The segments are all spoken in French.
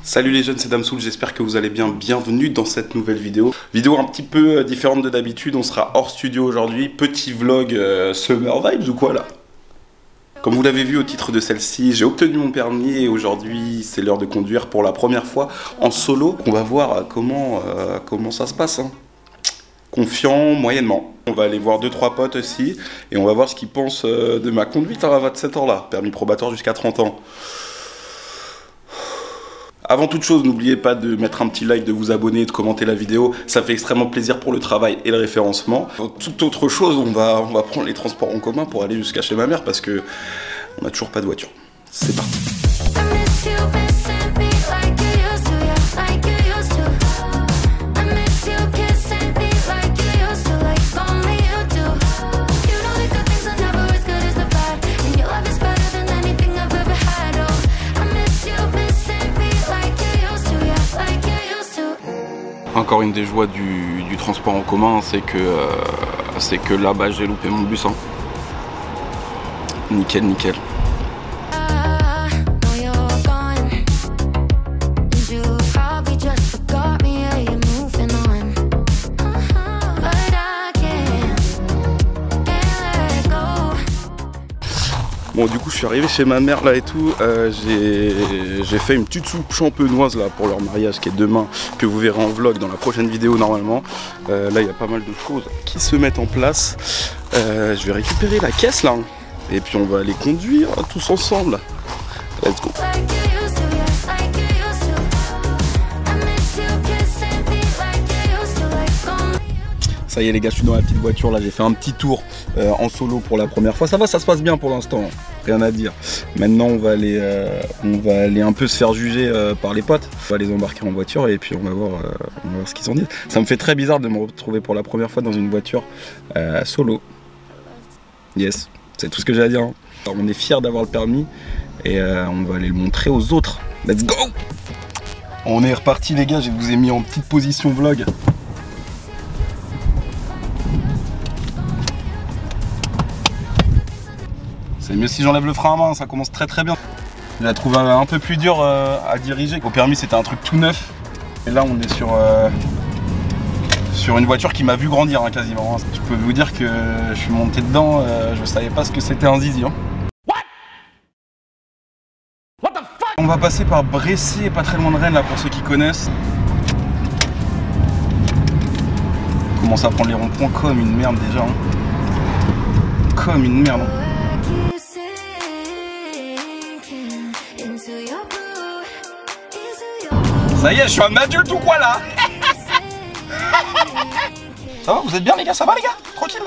Salut les jeunes, c'est Damsoul, j'espère que vous allez bien. Bienvenue dans cette nouvelle vidéo. Vidéo un petit peu différente de d'habitude, on sera hors studio aujourd'hui. Petit vlog Summer Vibes ou quoi là? Comme vous l'avez vu au titre de celle-ci, j'ai obtenu mon permis et aujourd'hui c'est l'heure de conduire pour la première fois en solo. On va voir comment ça se passe. Hein. Confiant, moyennement. On va aller voir 2-3 potes aussi et on va voir ce qu'ils pensent de ma conduite à 27 ans là. Permis probatoire jusqu'à 30 ans. Avant toute chose, n'oubliez pas de mettre un petit like, de vous abonner et de commenter la vidéo. Ça fait extrêmement plaisir pour le travail et le référencement. Toute autre chose, on va prendre les transports en commun pour aller jusqu'à chez ma mère parce que on n'a toujours pas de voiture. C'est parti. Encore une des joies du transport en commun, c'est que là-bas j'ai loupé mon bus. Hein. Nickel, nickel. Bon, du coup je suis arrivé chez ma mère là et tout, j'ai fait une petite soupe champenoise là pour leur mariage qui est demain, que vous verrez en vlog dans la prochaine vidéo normalement. Là il y a pas mal de choses qui se mettent en place. Je vais récupérer la caisse là, hein, et puis on va aller conduire tous ensemble. Let's go. Ça y est les gars, je suis dans la petite voiture là, j'ai fait un petit tour en solo pour la première fois. Ça va, ça se passe bien pour l'instant, rien à dire. Maintenant on va aller un peu se faire juger par les potes. On va les embarquer en voiture et puis on va voir ce qu'ils en disent. Ça me fait très bizarre de me retrouver pour la première fois dans une voiture solo. Yes, c'est tout ce que j'ai à dire. Hein. Alors, on est fiers d'avoir le permis et on va aller le montrer aux autres. Let's go! On est reparti les gars, je vous ai mis en petite position vlog. C'est mieux si j'enlève le frein à main, ça commence très très bien. Je la trouve un peu plus dur à diriger. Au permis c'était un truc tout neuf. Et là on est sur une voiture qui m'a vu grandir hein, quasiment. Je peux vous dire que je suis monté dedans, je savais pas ce que c'était un zizi. Hein. What the fuck? On va passer par Bressé, pas très loin de Rennes là pour ceux qui connaissent. On commence à prendre les ronds-points comme une merde déjà. Hein. Comme une merde. Hein. Ça y est, je suis un adulte ou quoi là? Ça va, vous êtes bien les gars? Ça va les gars? Tranquille?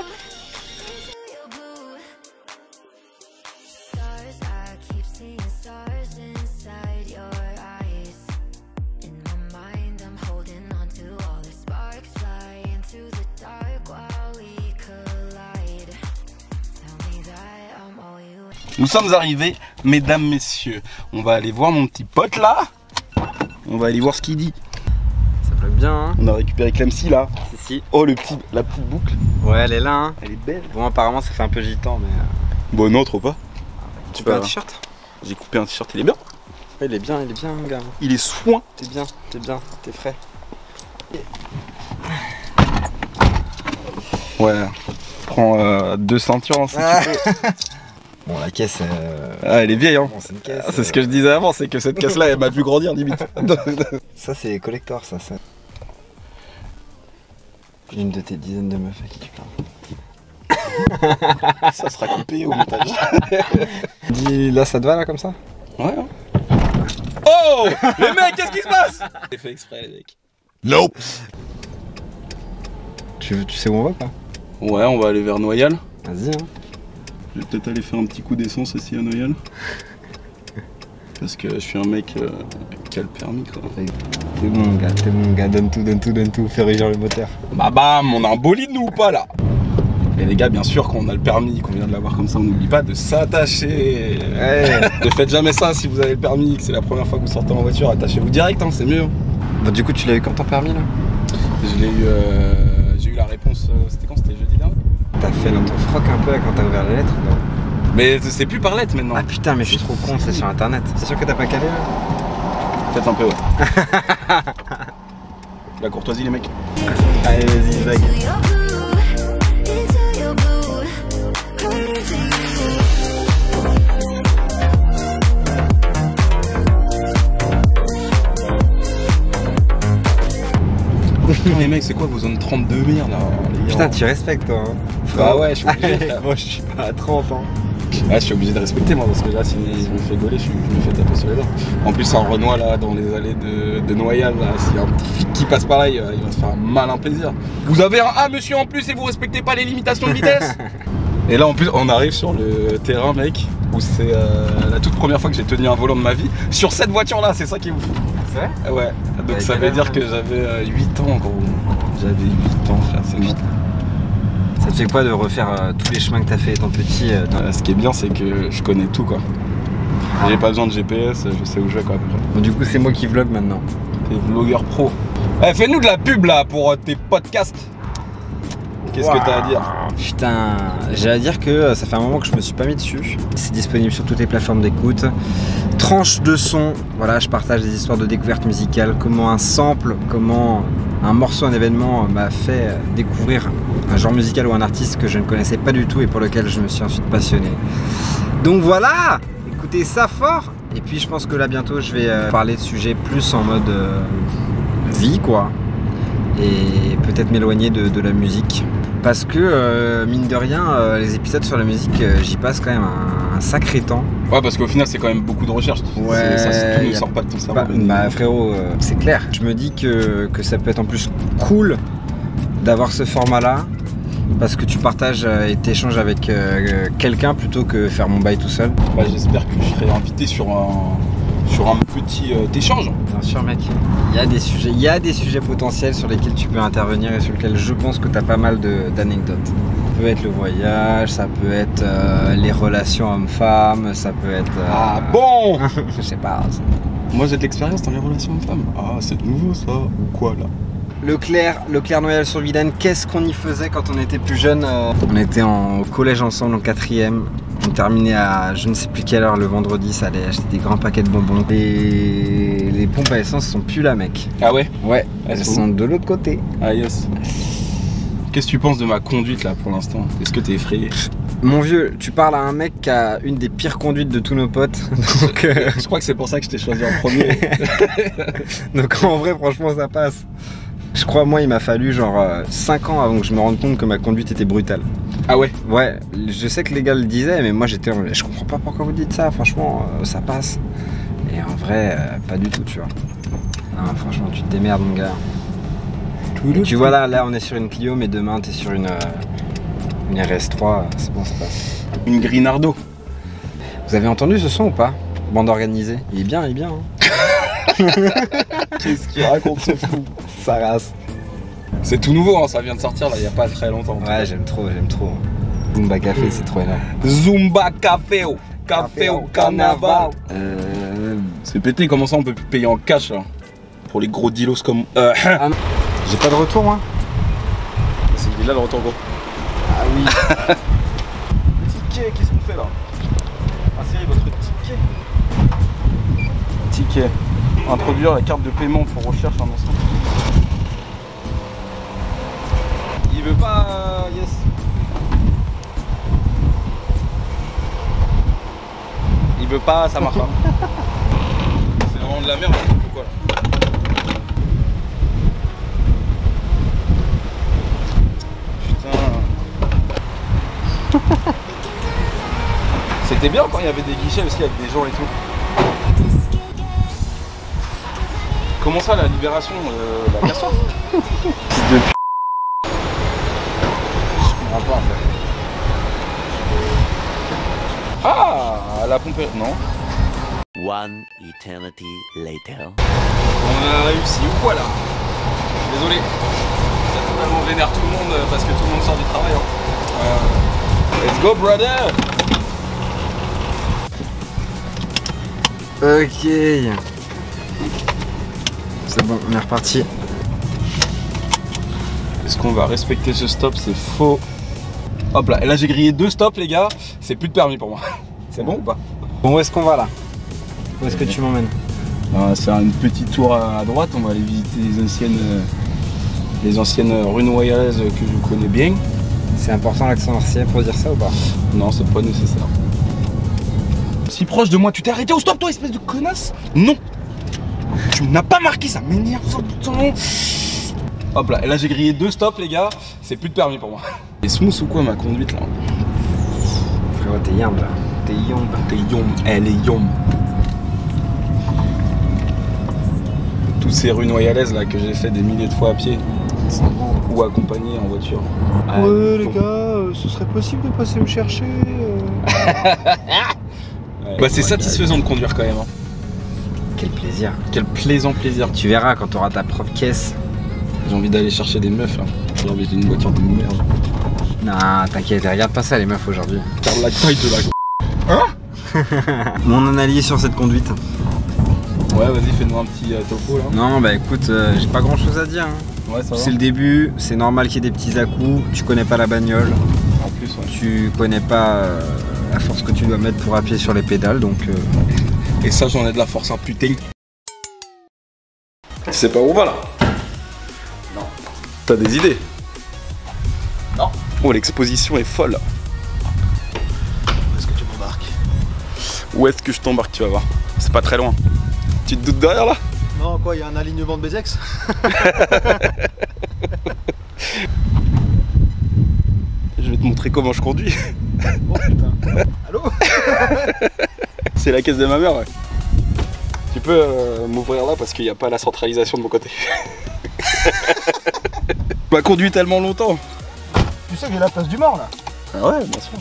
Nous sommes arrivés, mesdames, messieurs. On va aller voir mon petit pote là. On va aller voir ce qu'il dit. Ça bloque bien hein. On a récupéré Clemcy là. Si. Oh la petite boucle. Ouais elle est là hein. Elle est belle. Bon apparemment ça fait un peu gitan mais... Bon non trop pas. Tu veux un t-shirt? J'ai coupé un t-shirt, il est bien. Ouais, il est bien gars. Il est soin. T'es bien, t'es frais. Ouais. Prends 2 ceintures hein, si tu peux. Bon la caisse elle est vieille hein. Bon, c'est une caisse. C'est ce que je disais avant, c'est que cette caisse là elle m'a vu grandir limite. Ça c'est collector ça. Une de tes dizaines de meufs à qui tu parles. Ça sera coupé au montage. Dis là ça te va là comme ça? Ouais. Oh les mecs, qu'est-ce qui se passe? J'ai fait exprès les mecs. Nope. Tu sais où on va pas? Ouais, on va aller vers Noyal. Vas-y hein. Je vais peut-être aller faire un petit coup d'essence aussi à Noyal. Parce que je suis un mec qui a le permis quoi. T'es mon gars, donne tout, fais régir le moteur. Bah bam, on a un bolide nous ou pas là? Et les gars, bien sûr, quand on a le permis, qu'on vient de l'avoir comme ça, on n'oublie pas de s'attacher. Ouais. Ne faites jamais ça si vous avez le permis, que c'est la première fois que vous sortez en voiture, attachez-vous direct, hein, c'est mieux. Bah, du coup, tu l'as eu quand ton permis là? Je l'ai eu, j'ai eu la réponse, c'était quand? C'était jeudi dernier. T'as fait dans ton froc un peu quand t'as ouvert les lettres non? Mais c'est plus par lettre maintenant. Ah putain, mais je suis trop con, c'est sur internet. C'est sûr que t'as pas calé là? peut-être un peu, ouais. La courtoisie, les mecs. Allez, vas-y, vague. Les mecs, c'est quoi vos zones 32 merde là, les gars? Putain, tu respectes toi. Hein. Bah ouais, je suis obligé. Frère. Moi, je suis pas à 30 ans. Ouais, je suis obligé de respecter moi parce que là, sinon je me fais gauler, je me fais taper sur les dents. En plus, en Renoir là, dans les allées de Noyal, là, s'il y a un petit flic qui passe par là, il va se faire un malin plaisir. Vous avez un A monsieur en plus et vous respectez pas les limitations de vitesse. Et là en plus, on arrive sur le terrain, mec, où c'est la toute première fois que j'ai tenu un volant de ma vie sur cette voiture là, c'est ça qui est ouf. C'est vrai? Ouais, donc ça veut dire que j'avais 8 ans gros. J'avais 8 ans frère, c'est mort. Ça te fait quoi de refaire tous les chemins que t'as fait étant petit Ce qui est bien, c'est que je connais tout quoi. J'ai pas besoin de GPS, je sais où je vais quoi à peu près. Bon, du coup, c'est moi qui vlog maintenant. T'es vlogueur pro. Eh, fais-nous de la pub là pour tes podcasts. Qu'est-ce que t'as à dire? Putain, j'ai à dire que ça fait un moment que je me suis pas mis dessus. C'est disponible sur toutes les plateformes d'écoute. Tranche de son, voilà, je partage des histoires de découverte musicale, comment un sample, comment un morceau, un événement m'a fait découvrir un genre musical ou un artiste que je ne connaissais pas du tout et pour lequel je me suis ensuite passionné. Donc voilà, écoutez ça fort. Et puis je pense que là bientôt je vais parler de sujets plus en mode vie quoi. Et peut-être m'éloigner de la musique. Parce que, mine de rien, les épisodes sur la musique, j'y passe quand même un sacré temps. Ouais, parce qu'au final, c'est quand même beaucoup de recherche. Ouais, ça, tout ne sort pas de ton cerveau. Bah frérot, c'est clair. Je me dis que ça peut être en plus cool d'avoir ce format-là. Parce que tu partages et t'échanges avec quelqu'un plutôt que faire mon bail tout seul. Bah, j'espère que je serai invité sur un petit échange. Bien sûr mec, il y a des sujets potentiels sur lesquels tu peux intervenir et sur lesquels je pense que tu as pas mal d'anecdotes. Ça peut être le voyage, ça peut être les relations hommes-femmes, ça peut être... Ah bon. Je sais pas. Moi j'ai de l'expérience dans les relations hommes-femmes. Ah c'est nouveau ça, ou quoi là? Leclerc Noyal sur Vilaine, qu'est-ce qu'on y faisait quand on était plus jeune? On était au collège ensemble en 4ème. On terminait à je ne sais plus quelle heure le vendredi, ça allait acheter des grands paquets de bonbons. Et les pompes à essence sont plus là mec. Ah ouais? Ouais, elles sont de l'autre côté. Ah yes. Qu'est-ce que tu penses de ma conduite là pour l'instant? Est-ce que t'es effrayé? Mon vieux, tu parles à un mec qui a une des pires conduites de tous nos potes. Donc, je crois que c'est pour ça que je t'ai choisi en premier. Donc en vrai franchement ça passe. Je crois moi il m'a fallu genre 5 ans avant que je me rende compte que ma conduite était brutale. Ah ouais? Ouais, je sais que les gars le disaient mais moi j'étais je comprends pas pourquoi vous dites ça, franchement ça passe. Et en vrai pas du tout tu vois. Non, franchement tu te démerdes mon gars. Et tu vois là on est sur une Clio mais demain t'es sur une RS3, c'est bon ça passe. Une Grinardo. Vous avez entendu ce son ou pas? Bande organisée. Il est bien hein. Qu'est-ce qu'il raconte ce fou? Ça race. C'est tout nouveau, hein, ça vient de sortir là, il n'y a pas très longtemps. Ouais, j'aime trop. Zumba Café, c'est trop énorme. Zumba Café au carnaval. C'est pété, comment ça on peut payer en cash là? Pour les gros dealos comme... Ah, j'ai pas de retour moi. C'est là le retour gros. Ah oui. Le ticket, qu'est-ce qu'on fait là? Insérez votre ticket. Ticket. Introduire la carte de paiement pour recherche un instant. Il veut pas... Yes. Il veut pas, ça marche pas. C'est vraiment de la merde ou quoi là? Putain. C'était bien quand il y avait des guichets aussi avec des gens et tout. Comment ça, la libération de la personne? Depuis. Je comprends pas en fait. Ah, la pompe. Non. One eternity later. On a réussi ou quoi là? Désolé. Ça totalement vénère tout le monde parce que tout le monde sort du travail. Hein. Let's go, brother! Ok. C'est bon, on est reparti. Est-ce qu'on va respecter ce stop? C'est faux. Hop là, et là j'ai grillé 2 stops les gars, c'est plus de permis pour moi. C'est bon ou pas? Bon, où est-ce qu'on va là? Où est-ce que tu m'emmènes? C'est une petite tour à droite, on va aller visiter les anciennes rues noyaises que je connais bien. C'est important l'accent marseillais pour dire ça ou pas? Non, c'est pas nécessaire. Si proche de moi, tu t'es arrêté au stop toi, espèce de connasse? Non. Tu n'as pas marqué, ça m'énerve. Hop là, et là j'ai grillé 2 stops les gars, c'est plus de permis pour moi. T'es smooth ou quoi ma conduite là? Frérot, t'es yamb là. T'es yomb. T'es yom, elle est yom. Toutes ces rues noyalaises là que j'ai fait des milliers de fois à pied ou accompagné en voiture. Ouais les gars, ce serait possible de passer me chercher Bah c'est satisfaisant de conduire quand même. Hein. Quel plaisir. Quel plaisant plaisir. Tu verras quand tu auras ta propre caisse. J'ai envie d'aller chercher des meufs là. J'ai envie d'une voiture de merde. Non, t'inquiète, regarde pas ça les meufs aujourd'hui. Regarde la taille de la... Hein? Mon analyse sur cette conduite. Ouais, vas-y, fais-nous un petit topo là. Non, bah écoute, j'ai pas grand chose à dire. Hein. Ouais, ça va. C'est le début, c'est normal qu'il y ait des petits à-coups. Tu connais pas la bagnole. En plus, ouais. Tu connais pas la force que tu dois mettre pour appuyer sur les pédales, donc... Et ça, j'en ai de la force, hein, putain. Tu sais pas où on va là? Non. T'as des idées? Non. Oh, l'exposition est folle. Où est-ce que tu m'embarques? Où est-ce que je t'embarque, tu vas voir? C'est pas très loin. Tu te doutes derrière là? Non, quoi, il y a un alignement de Bezex? Je vais te montrer comment je conduis. Oh putain. Allô? C'est la caisse de ma mère, ouais. Tu peux m'ouvrir là parce qu'il n'y a pas la centralisation de mon côté. Tu m'as conduit tellement longtemps. Tu sais que j'ai la place du mort là? Ah ouais, bien sûr.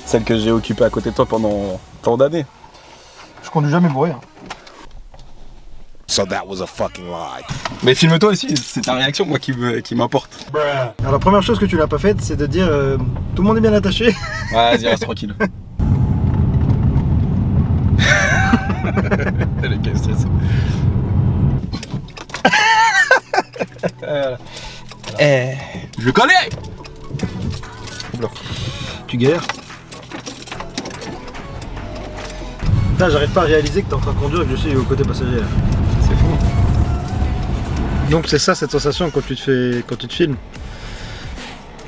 Celle que j'ai occupée à côté de toi pendant tant d'années. Je conduis jamais bourré. Hein. So that was a fucking lie. Mais filme-toi aussi, c'est ta réaction moi qui m'importe. Alors la première chose que tu n'as pas faite, c'est de dire tout le monde est bien attaché. Ouais, vas-y, reste tranquille. Elle est quand même stressée. Voilà. Je connais. Tu galères. Putain, j'arrive pas à réaliser que t'es en train de conduire et que je suis au côté passager. Là. C'est fou. Donc c'est ça cette sensation quand tu te filmes.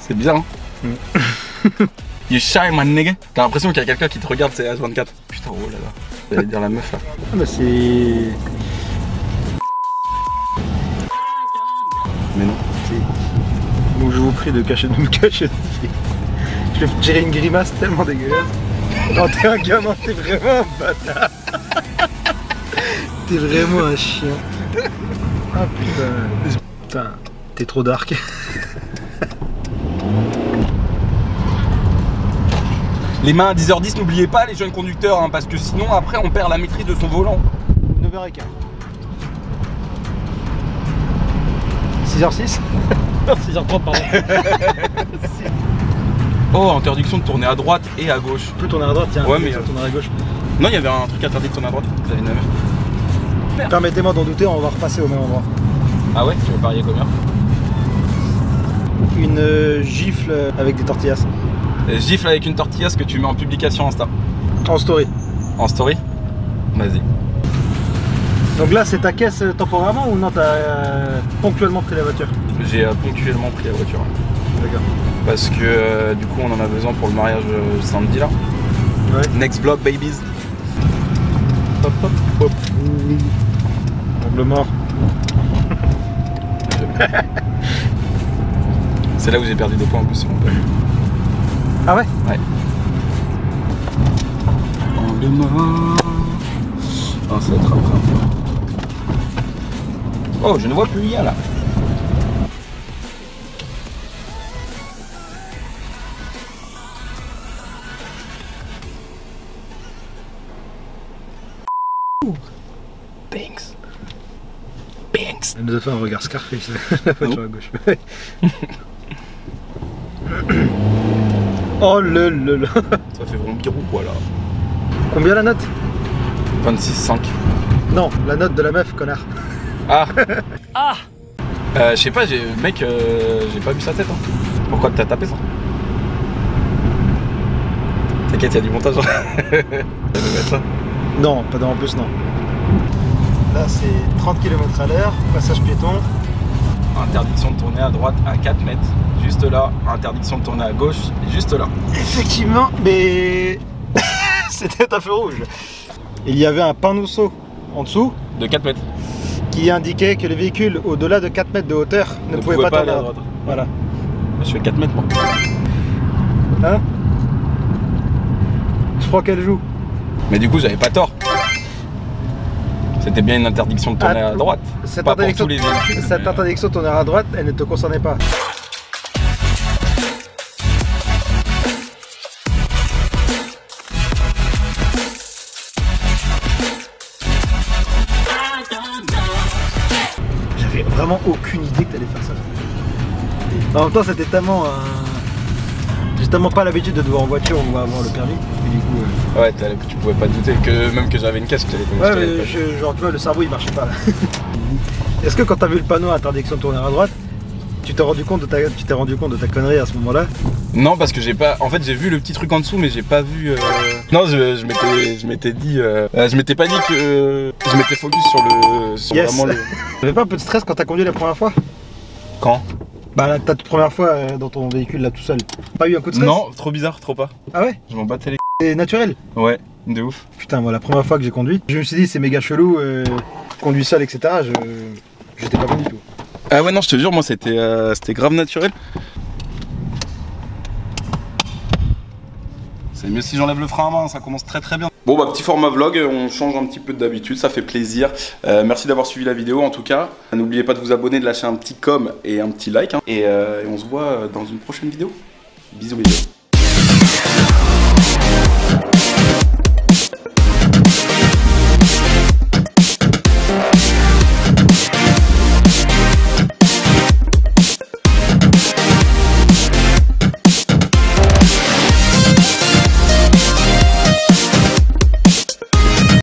C'est bien. Hein. You shy man nigga. T'as l'impression qu'il y a quelqu'un qui te regarde, c'est H24. Putain, oh là là. J'allais dire la meuf là. Ah bah c'est... Mais non. Donc je vous prie de me cacher. Je vais tirer une grimace tellement dégueulasse. Non, t'es un gamin, t'es vraiment un bâtard. T'es vraiment un chien. Ah putain. Putain, t'es trop dark. Les mains à 10h10, n'oubliez pas les jeunes conducteurs, hein, parce que sinon après on perd la maîtrise de son volant. 9h15. 6h06. 6h30 pardon. Oh, interdiction de tourner à droite et à gauche. Tu peux tourner à droite, tiens. Ouais, mais tourner à gauche. Non, il y avait un truc interdit de tourner à droite. J'avais une meuf. Permettez-moi d'en douter, on va repasser au même endroit. Ah ouais, tu veux parier combien? Une gifle avec des tortillas. Gifle avec une tortillasse que tu mets en publication Insta. En story. En story? Vas-y. Donc là c'est ta caisse temporairement ou non t'as ponctuellement pris la voiture? J'ai ponctuellement pris la voiture. D'accord. Parce que du coup on en a besoin pour le mariage samedi là. Ouais. Next vlog babies. Hop hop hop. Angle mort. C'est là où j'ai perdu 2 points en plus sur mon père. Ah ouais? Ouais. Angle mort. Oh, ça va être après. Oh, je ne vois plus rien là. Banks. Banks. Elle nous a fait un regard Scarface, la voiture à gauche. Oh le le. Ça fait vraiment pire ou quoi là? Combien la note? 26,5. Non, la note de la meuf, connard. Ah. Ah. Je sais pas, mec, j'ai pas vu sa tête. Hein. Pourquoi t'as tapé ça? T'inquiète, y'a du montage. Hein. Non, pas dans en plus, non. Là c'est 30 km à l'heure, passage piéton. Interdiction de tourner à droite à 4 mètres, juste là. Interdiction de tourner à gauche, juste là. Effectivement, mais c'était un feu rouge. Il y avait un panneau en dessous De 4 mètres. qui indiquait que les véhicules au-delà de 4 mètres de hauteur ne pouvaient pas tourner à droite. Voilà. Je fais 4 mètres moi. Hein? Je crois qu'elle joue. Mais du coup j'avais pas tort. C'était bien une interdiction de tourner à droite. Cette Pas pour interdiction, tous les véhicules. cette interdiction de tourner à droite, elle ne te concernait pas. J'avais vraiment aucune idée que t'allais faire ça. En même temps, c'était tellement j'ai tellement pas l'habitude de devoir en voiture ou avoir le permis. Et du coup, Ouais, tu pouvais pas te douter que même que j'avais une caisse, que ouais, mais genre tu vois, le cerveau il marchait pas là. Est-ce que quand t'as vu le panneau interdiction de tourner à droite, tu t'es rendu compte de ta connerie à ce moment-là? Non, parce que j'ai pas. En fait, j'ai vu le petit truc en dessous, mais j'ai pas vu. Non, je m'étais dit. Je m'étais pas dit que. Je m'étais focus sur le. Sur Yes. vraiment le. T'avais pas un peu de stress quand t'as conduit la première fois? Quand? Bah ta toute première fois dans ton véhicule là tout seul. Pas eu un coup de stress? Non, trop bizarre, trop pas. Ah ouais? Je m'en battais les. C'est naturel? Ouais, de ouf. Putain, moi la première fois que j'ai conduit, je me suis dit c'est méga chelou, conduit seul, etc. J'étais pas bon du tout. Ah ouais, non, je te jure, moi c'était grave naturel. C'est mieux si j'enlève le frein à main, ça commence très très bien. Bon bah petit format vlog, on change un petit peu d'habitude, ça fait plaisir. Merci d'avoir suivi la vidéo en tout cas. N'oubliez pas de vous abonner, de lâcher un petit com et un petit like. Hein. Et on se voit dans une prochaine vidéo. Bisous bisous.